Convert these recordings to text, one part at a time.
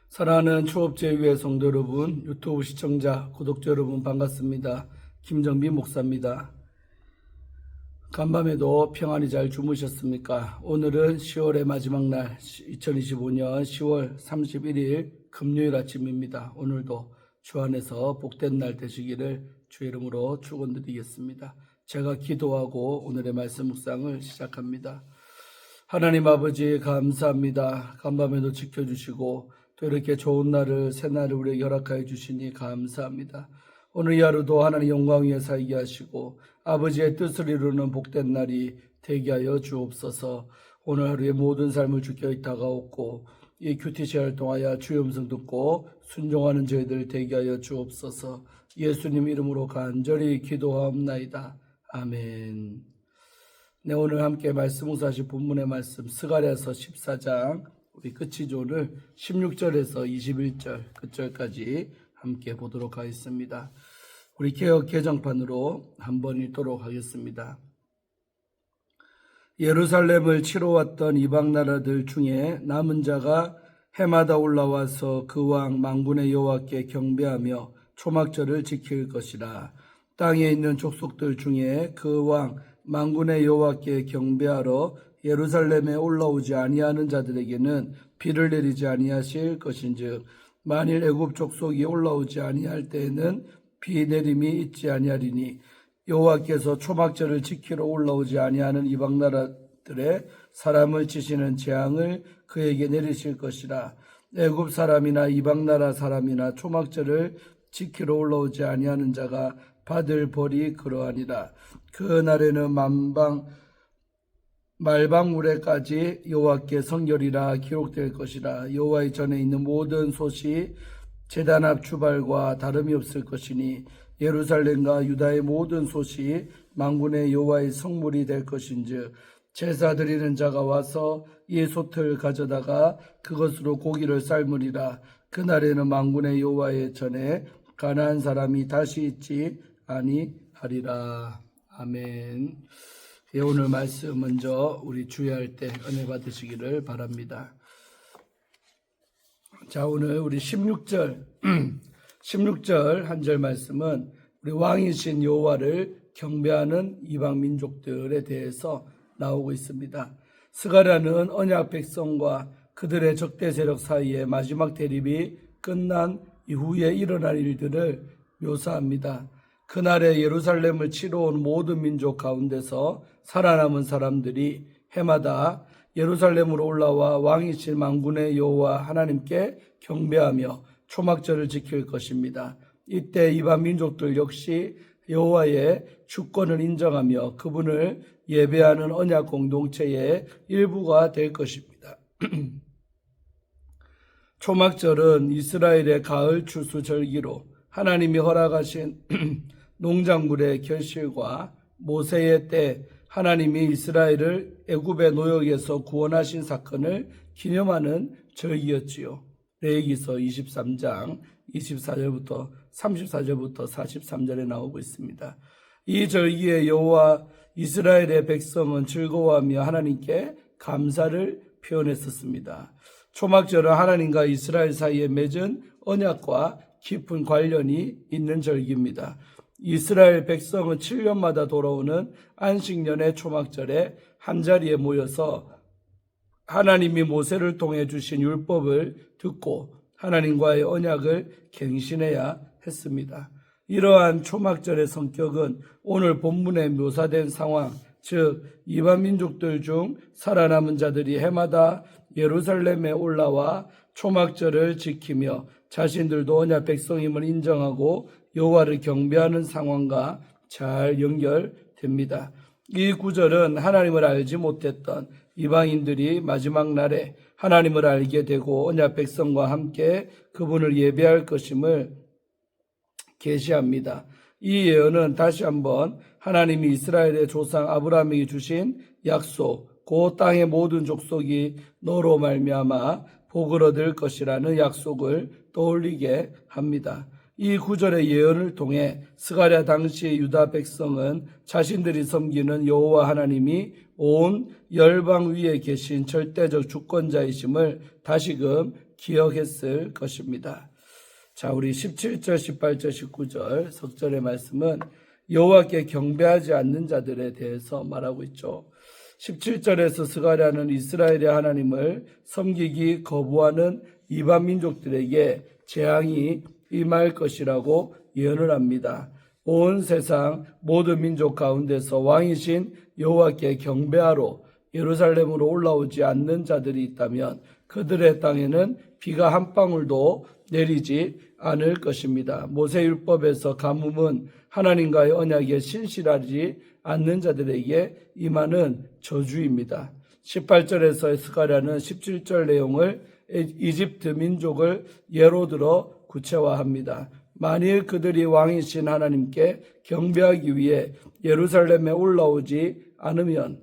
사랑하는 초업제위의 성도 여러분, 유튜브 시청자, 구독자 여러분 반갑습니다. 김정빈 목사입니다. 간밤에도 평안히 잘 주무셨습니까? 오늘은 10월의 마지막 날, 2025년 10월 31일 금요일 아침입니다. 오늘도 주 안에서 복된 날 되시기를 주의 이름으로 축원드리겠습니다. 제가 기도하고 오늘의 말씀 묵상을 시작합니다. 하나님 아버지 감사합니다. 간밤에도 지켜주시고 또 이렇게 좋은 날을 새 날을 우리에게 허락하여 주시니 감사합니다. 오늘 이 하루도 하나님 영광 위에 살게 하시고 아버지의 뜻을 이루는 복된 날이 되게 하여 주옵소서. 오늘 하루의 모든 삶을 주께 다가옵고 이 큐티 시간을 통하여 주의 음성 듣고 순종하는 저희들 되게 하여 주옵소서. 예수님 이름으로 간절히 기도하옵나이다. 아멘. 네, 오늘 함께 말씀 묵상하실 본문의 말씀 스가랴서 14장 우리 끝이죠. 오늘 16절에서 21절 끝절까지 함께 보도록 하겠습니다. 우리 개역 개정판으로 한번 읽도록 하겠습니다. 예루살렘을 치러 왔던 이방 나라들 중에 남은 자가 해마다 올라와서 그 왕 만군의 여호와께 경배하며 초막절을 지킬 것이라. 땅에 있는 족속들 중에 그 왕 만군의 여호와께 경배하러 예루살렘에 올라오지 아니하는 자들에게는 비를 내리지 아니하실 것인즉 만일 애굽 족속이 올라오지 아니할 때에는 비 내림이 있지 아니하리니 여호와께서 초막절을 지키러 올라오지 아니하는 이방 나라들의 사람을 치시는 재앙을 그에게 내리실 것이라. 애굽 사람이나 이방 나라 사람이나 초막절을 지키러 올라오지 아니하는 자가 받을 벌이 그러하니라. 그 날에는 말방울에까지 여호와께 성결이라 기록될 것이라. 여호와의 전에 있는 모든 솥이 제단 앞 주발과 다름이 없을 것이니 예루살렘과 유다의 모든 솥이 만군의 여호와의 성물이 될 것인즉 제사 드리는 자가 와서 이 솥을 가져다가 그것으로 고기를 삶으리라. 그날에는 만군의 여호와의 전에 가나안 사람이 다시 있지 아니하리라. 아멘. 예, 오늘 말씀 먼저 우리 주의할 때 은혜 받으시기를 바랍니다. 자, 오늘 우리 16절 한 절 말씀은 우리 왕이신 여호와를 경배하는 이방 민족들에 대해서 나오고 있습니다. 스가랴는 언약 백성과 그들의 적대 세력 사이에 마지막 대립이 끝난 이후에 일어날 일들을 묘사합니다. 그날에 예루살렘을 치러 온 모든 민족 가운데서 살아남은 사람들이 해마다 예루살렘으로 올라와 왕이신 만군의 여호와 하나님께 경배하며 초막절을 지킬 것입니다. 이때 이방 민족들 역시 여호와의 주권을 인정하며 그분을 예배하는 언약 공동체의 일부가 될 것입니다. 초막절은 이스라엘의 가을 추수 절기로 하나님이 허락하신 농작물의 결실과 모세의 때 하나님이 이스라엘을 애굽의 노역에서 구원하신 사건을 기념하는 절기였지요. 레위기서 23장 24절부터 34절부터 43절에 나오고 있습니다. 이 절기에 여호와 이스라엘의 백성은 즐거워하며 하나님께 감사를 표현했었습니다. 초막절은 하나님과 이스라엘 사이에 맺은 언약과 깊은 관련이 있는 절기입니다. 이스라엘 백성은 7년마다 돌아오는 안식년의 초막절에 한자리에 모여서 하나님이 모세를 통해 주신 율법을 듣고 하나님과의 언약을 갱신해야 했습니다. 이러한 초막절의 성격은 오늘 본문에 묘사된 상황, 즉 이방 민족들 중 살아남은 자들이 해마다 예루살렘에 올라와 초막절을 지키며 자신들도 언약 백성임을 인정하고 여호와를 경배하는 상황과 잘 연결됩니다. 이 구절은 하나님을 알지 못했던 이방인들이 마지막 날에 하나님을 알게 되고 언약 백성과 함께 그분을 예배할 것임을 계시합니다. 이 예언은 다시 한번 하나님이 이스라엘의 조상 아브라함에게 주신 약속, 그 땅의 모든 족속이 너로 말미암아 복을 얻을 것이라는 약속을 떠올리게 합니다. 이 구절의 예언을 통해 스가랴 당시 유다 백성은 자신들이 섬기는 여호와 하나님이 온 열방 위에 계신 절대적 주권자이심을 다시금 기억했을 것입니다. 자, 우리 17절, 18절, 19절 석절의 말씀은 여호와께 경배하지 않는 자들에 대해서 말하고 있죠. 17절에서 스가랴는 이스라엘의 하나님을 섬기기 거부하는 이방 민족들에게 재앙이 임할 것이라고 예언을 합니다. 온 세상 모든 민족 가운데서 왕이신 여호와께 경배하러 예루살렘으로 올라오지 않는 자들이 있다면 그들의 땅에는 비가 한 방울도 내리지 않을 것입니다. 모세율법에서 가뭄은 하나님과의 언약에 신실하지 않는 자들에게 임하는 저주입니다. 18절에서 스가랴는 17절 내용을 이집트 민족을 예로 들어 구체화합니다. 만일 그들이 왕이신 하나님께 경배하기 위해 예루살렘에 올라오지 않으면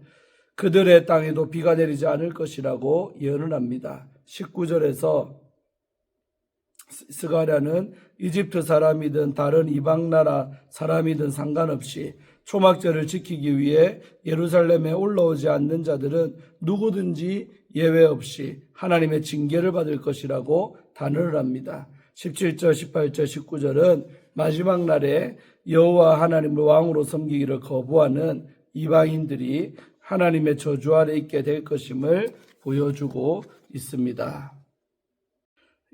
그들의 땅에도 비가 내리지 않을 것이라고 예언을 합니다. 19절에서 스가랴는 이집트 사람이든 다른 이방 나라 사람이든 상관없이 초막절을 지키기 위해 예루살렘에 올라오지 않는 자들은 누구든지 예외 없이 하나님의 징계를 받을 것이라고 단언을 합니다. 17절, 18절, 19절은 마지막 날에 여호와 하나님을 왕으로 섬기기를 거부하는 이방인들이 하나님의 저주 아래 있게 될 것임을 보여주고 있습니다.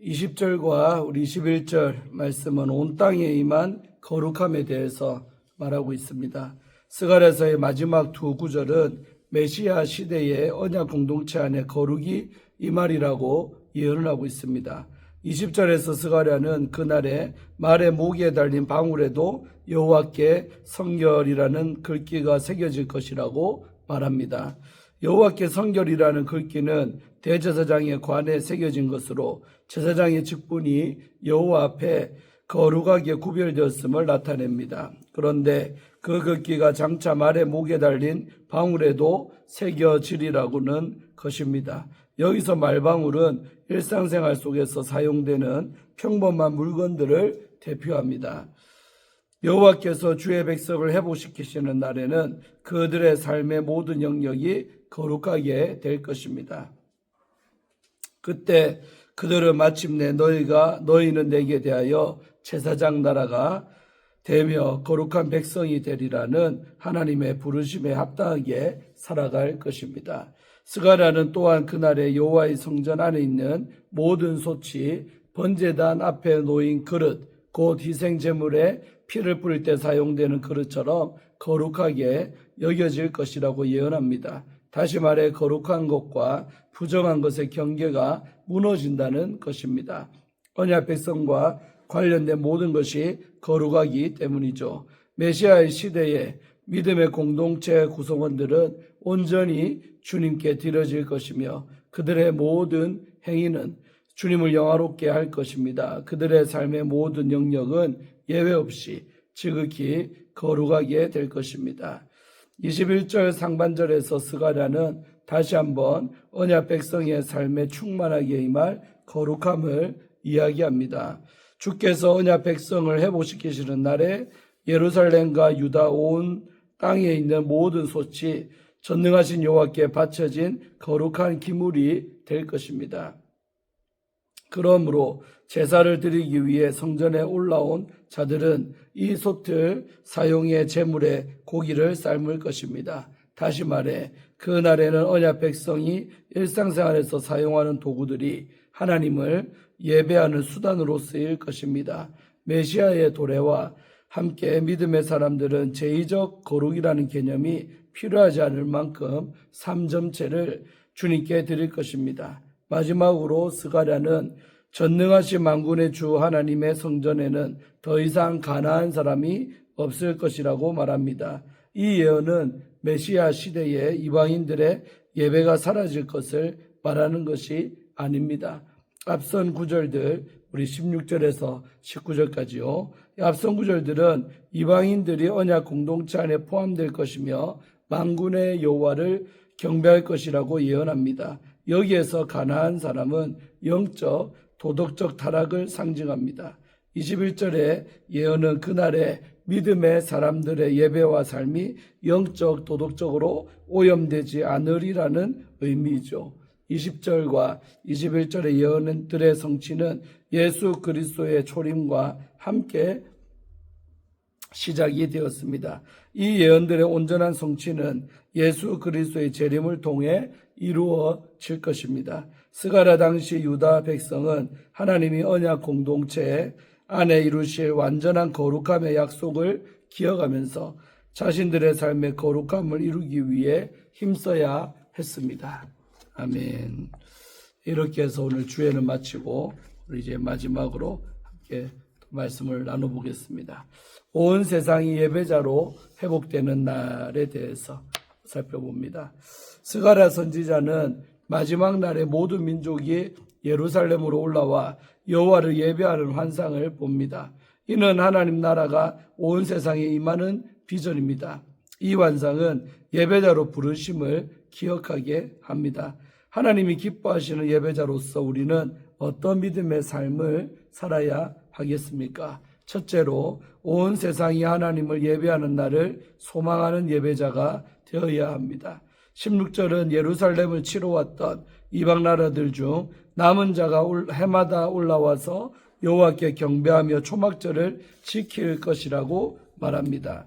20절과 우리 21절 말씀은 온 땅에 임한 거룩함에 대해서 말하고 있습니다. 스가랴서의 마지막 두 구절은 메시아 시대의 언약 공동체 안에 거룩이 임하리라고 예언을 하고 있습니다. 20절에서 스가랴는 그날에 말의 목에 달린 방울에도 여호와께 성결이라는 글귀가 새겨질 것이라고 말합니다. 여호와께 성결이라는 글귀는 대제사장의 관에 새겨진 것으로 제사장의 직분이 여호와 앞에 거룩하게 구별되었음을 나타냅니다. 그런데 그 글귀가 장차 말의 목에 달린 방울에도 새겨지리라고는 것입니다. 여기서 말방울은 일상생활 속에서 사용되는 평범한 물건들을 대표합니다. 여호와께서 주의 백성을 회복시키시는 날에는 그들의 삶의 모든 영역이 거룩하게 될 것입니다. 그때 그들은 마침내 너희는 내게 대하여 제사장 나라가 되며 거룩한 백성이 되리라는 하나님의 부르심에 합당하게 살아갈 것입니다. 스가랴는 또한 그날에 여호와의 성전 안에 있는 모든 소치, 번제단 앞에 놓인 그릇, 곧 희생제물에 피를 뿌릴 때 사용되는 그릇처럼 거룩하게 여겨질 것이라고 예언합니다. 다시 말해 거룩한 것과 부정한 것의 경계가 무너진다는 것입니다. 언약 백성과 관련된 모든 것이 거룩하기 때문이죠. 메시아의 시대에 믿음의 공동체 구성원들은 온전히 주님께 드려질 것이며 그들의 모든 행위는 주님을 영화롭게 할 것입니다. 그들의 삶의 모든 영역은 예외 없이 지극히 거룩하게 될 것입니다. 21절 상반절에서 스가랴는 다시 한번 언약 백성의 삶에 충만하게 임할 거룩함을 이야기합니다. 주께서 언약 백성을 회복시키시는 날에 예루살렘과 유다 온 땅에 있는 모든 소치, 전능하신 여호와께 바쳐진 거룩한 기물이 될 것입니다. 그러므로 제사를 드리기 위해 성전에 올라온 자들은 이 솥을 사용해 제물에 고기를 삶을 것입니다. 다시 말해 그날에는 언약 백성이 일상생활에서 사용하는 도구들이 하나님을 예배하는 수단으로 쓰일 것입니다. 메시아의 도래와 함께 믿음의 사람들은 제의적 거룩이라는 개념이 필요하지 않을 만큼 삶 전체를 주님께 드릴 것입니다. 마지막으로 스가랴는 전능하신 만군의 주 하나님의 성전에는 더 이상 가나안 사람이 없을 것이라고 말합니다. 이 예언은 메시아 시대에 이방인들의 예배가 사라질 것을 말하는 것이 아닙니다. 앞선 구절들 우리 16절에서 19절까지요. 앞선 구절들은 이방인들이 언약 공동체 안에 포함될 것이며 만군의 여호와를 경배할 것이라고 예언합니다. 여기에서 가나안 사람은 영적, 도덕적 타락을 상징합니다. 21절의 예언은 그날에 믿음의 사람들의 예배와 삶이 영적, 도덕적으로 오염되지 않으리라는 의미죠. 20절과 21절의 예언들의 성취는 예수 그리스도의 초림과 함께 시작이 되었습니다. 이 예언들의 온전한 성취는 예수 그리스도의 재림을 통해 이루어질 것입니다. 스가랴 당시 유다 백성은 하나님이 언약 공동체 안에 이루실 완전한 거룩함의 약속을 기억하면서 자신들의 삶의 거룩함을 이루기 위해 힘써야 했습니다. 아멘. 이렇게 해서 오늘 주회는 마치고 우리 이제 마지막으로 함께 말씀을 나눠보겠습니다. 온 세상이 예배자로 회복되는 날에 대해서 살펴봅니다. 스가랴 선지자는 마지막 날에 모든 민족이 예루살렘으로 올라와 여호와를 예배하는 환상을 봅니다. 이는 하나님 나라가 온 세상에 임하는 비전입니다. 이 환상은 예배자로 부르심을 기억하게 합니다. 하나님이 기뻐하시는 예배자로서 우리는 어떤 믿음의 삶을 살아야 하겠습니까? 첫째로 온 세상이 하나님을 예배하는 날을 소망하는 예배자가 되어야 합니다. 16절은 예루살렘을 치러 왔던 이방 나라들 중 남은 자가 해마다 올라와서 여호와께 경배하며 초막절을 지킬 것이라고 말합니다.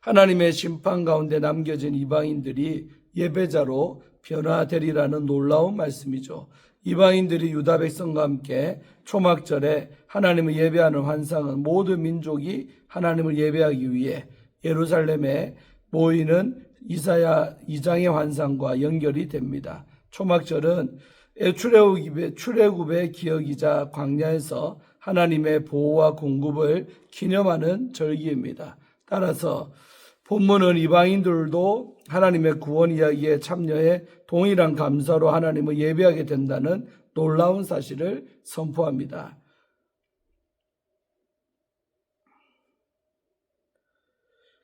하나님의 심판 가운데 남겨진 이방인들이 예배자로 변화되리라는 놀라운 말씀이죠. 이방인들이 유다 백성과 함께 초막절에 하나님을 예배하는 환상은 모든 민족이 하나님을 예배하기 위해 예루살렘에 모이는 이사야 2장의 환상과 연결이 됩니다. 초막절은 출애굽의 기억이자 광야에서 하나님의 보호와 공급을 기념하는 절기입니다. 따라서 본문은 이방인들도 하나님의 구원 이야기에 참여해 동일한 감사로 하나님을 예배하게 된다는 놀라운 사실을 선포합니다.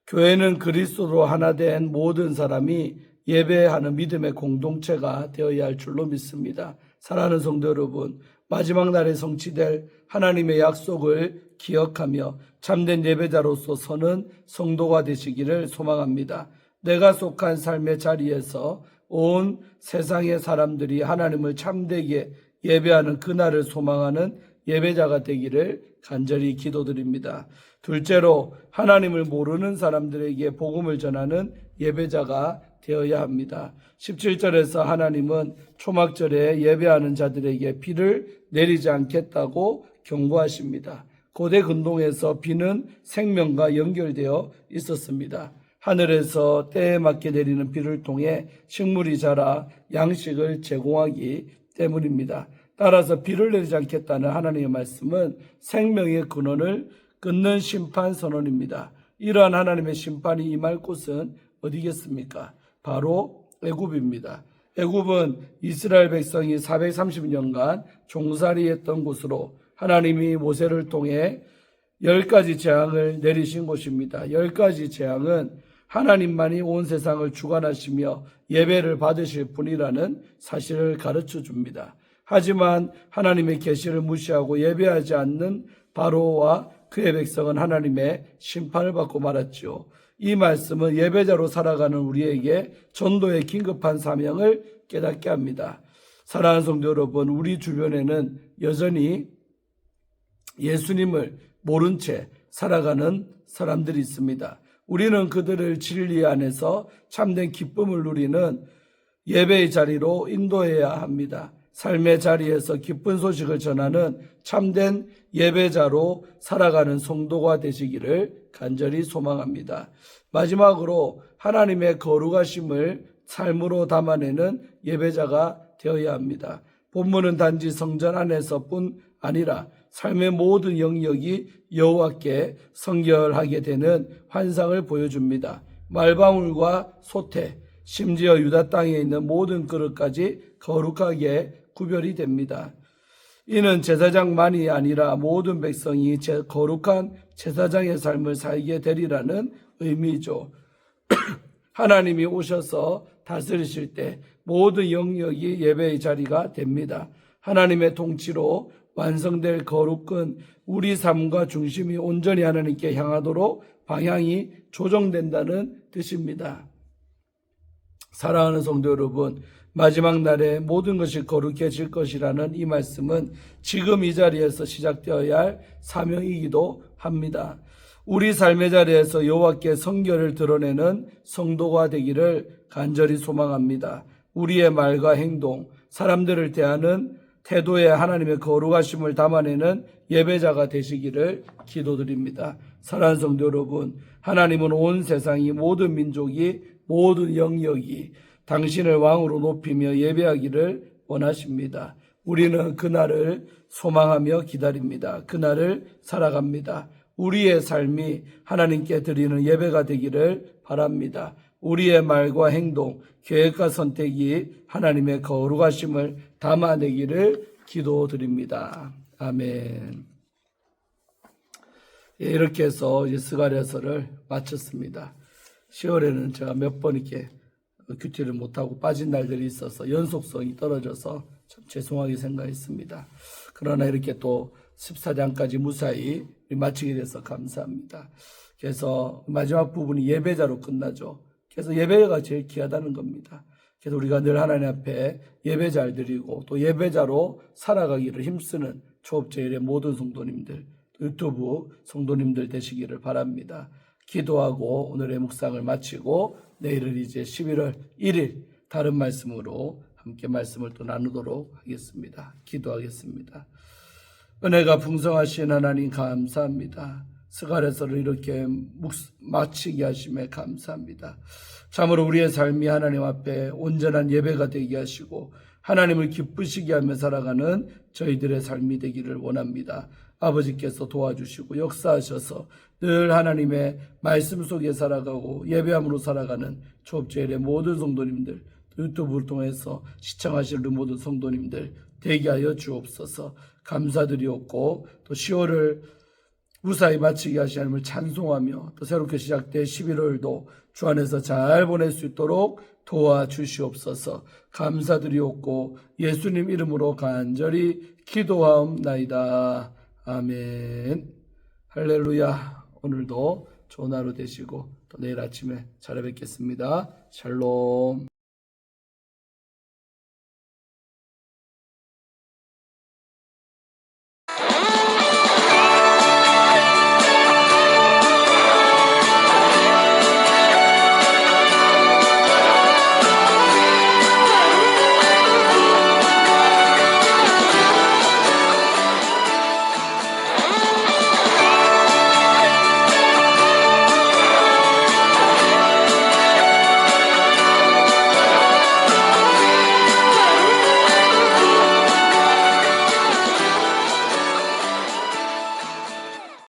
교회는 그리스도로 하나 된 모든 사람이 예배하는 믿음의 공동체가 되어야 할 줄로 믿습니다. 사랑하는 성도 여러분, 마지막 날에 성취될 하나님의 약속을 기억하며 참된 예배자로서 서는 성도가 되시기를 소망합니다. 내가 속한 삶의 자리에서 온 세상의 사람들이 하나님을 참되게 예배하는 그날을 소망하는 예배자가 되기를 간절히 기도드립니다. 둘째로 하나님을 모르는 사람들에게 복음을 전하는 예배자가 되어야 합니다. 17절에서 하나님은 초막절에 예배하는 자들에게 비를 내리지 않겠다고 경고하십니다. 고대 근동에서 비는 생명과 연결되어 있었습니다. 하늘에서 때에 맞게 내리는 비를 통해 식물이 자라 양식을 제공하기 때문입니다. 따라서 비를 내리지 않겠다는 하나님의 말씀은 생명의 근원을 끊는 심판 선언입니다. 이러한 하나님의 심판이 임할 곳은 어디겠습니까? 바로 애굽입니다. 애굽은 이스라엘 백성이 430년간 종살이했던 곳으로 하나님이 모세를 통해 10가지 재앙을 내리신 곳입니다. 10가지 재앙은 하나님만이 온 세상을 주관하시며 예배를 받으실 분이라는 사실을 가르쳐 줍니다. 하지만 하나님의 계시를 무시하고 예배하지 않는 바로와 그의 백성은 하나님의 심판을 받고 말았죠. 이 말씀은 예배자로 살아가는 우리에게 전도의 긴급한 사명을 깨닫게 합니다. 사랑하는 성도 여러분, 우리 주변에는 여전히 예수님을 모른 채 살아가는 사람들이 있습니다. 우리는 그들을 진리 안에서 참된 기쁨을 누리는 예배의 자리로 인도해야 합니다. 삶의 자리에서 기쁜 소식을 전하는 참된 예배자로 살아가는 성도가 되시기를 간절히 소망합니다. 마지막으로 하나님의 거룩하심을 삶으로 담아내는 예배자가 되어야 합니다. 본문은 단지 성전 안에서뿐 아니라 삶의 모든 영역이 여호와께 성결하게 되는 환상을 보여줍니다. 말방울과 소태, 심지어 유다 땅에 있는 모든 그릇까지 거룩하게 구별이 됩니다. 이는 제사장만이 아니라 모든 백성이 거룩한 제사장의 삶을 살게 되리라는 의미죠. 하나님이 오셔서 다스리실 때 모든 영역이 예배의 자리가 됩니다. 하나님의 통치로 완성될 거룩은 우리 삶과 중심이 온전히 하나님께 향하도록 방향이 조정된다는 뜻입니다. 사랑하는 성도 여러분, 마지막 날에 모든 것이 거룩해질 것이라는 이 말씀은 지금 이 자리에서 시작되어야 할 사명이기도 합니다. 우리 삶의 자리에서 여호와께 성결을 드러내는 성도가 되기를 간절히 소망합니다. 우리의 말과 행동, 사람들을 대하는 태도에 하나님의 거룩하심을 담아내는 예배자가 되시기를 기도드립니다. 사랑하는 성도 여러분, 하나님은 온 세상이, 모든 민족이, 모든 영역이 당신을 왕으로 높이며 예배하기를 원하십니다. 우리는 그날을 소망하며 기다립니다. 그날을 살아갑니다. 우리의 삶이 하나님께 드리는 예배가 되기를 바랍니다. 우리의 말과 행동, 계획과 선택이 하나님의 거룩하심을 담아내기를 기도드립니다. 아멘. 이렇게 해서 스가랴서를 마쳤습니다. 10월에는 제가 몇 번 이렇게 큐티를 못하고 빠진 날들이 있어서 연속성이 떨어져서 참 죄송하게 생각했습니다. 그러나 이렇게 또 14장까지 무사히 마치게 돼서 감사합니다. 그래서 마지막 부분이 예배자로 끝나죠. 그래서 예배가 제일 귀하다는 겁니다. 그래서 우리가 늘 하나님 앞에 예배 잘 드리고 또 예배자로 살아가기를 힘쓰는 초업제일의 모든 성도님들, 유튜브 성도님들 되시기를 바랍니다. 기도하고 오늘의 묵상을 마치고 내일은 이제 11월 1일 다른 말씀으로 함께 말씀을 또 나누도록 하겠습니다. 기도하겠습니다. 은혜가 풍성하신 하나님 감사합니다. 스가랴서를 이렇게 마치게 하심에 감사합니다. 참으로 우리의 삶이 하나님 앞에 온전한 예배가 되게 하시고 하나님을 기쁘시게 하며 살아가는 저희들의 삶이 되기를 원합니다. 아버지께서 도와주시고 역사하셔서 늘 하나님의 말씀 속에 살아가고 예배함으로 살아가는 초업제일의 모든 성도님들, 유튜브를 통해서 시청하시는 모든 성도님들 되게 하여 주옵소서. 감사드리옵고 또 10월을 무사히 마치게 하신 하나님을 찬송하며 또 새롭게 시작된 11월도 주 안에서 잘 보낼 수 있도록 도와주시옵소서. 감사드리옵고 예수님 이름으로 간절히 기도하옵나이다. 아멘. 할렐루야. 오늘도 좋은 하루 되시고 또 내일 아침에 찾아뵙겠습니다. 샬롬.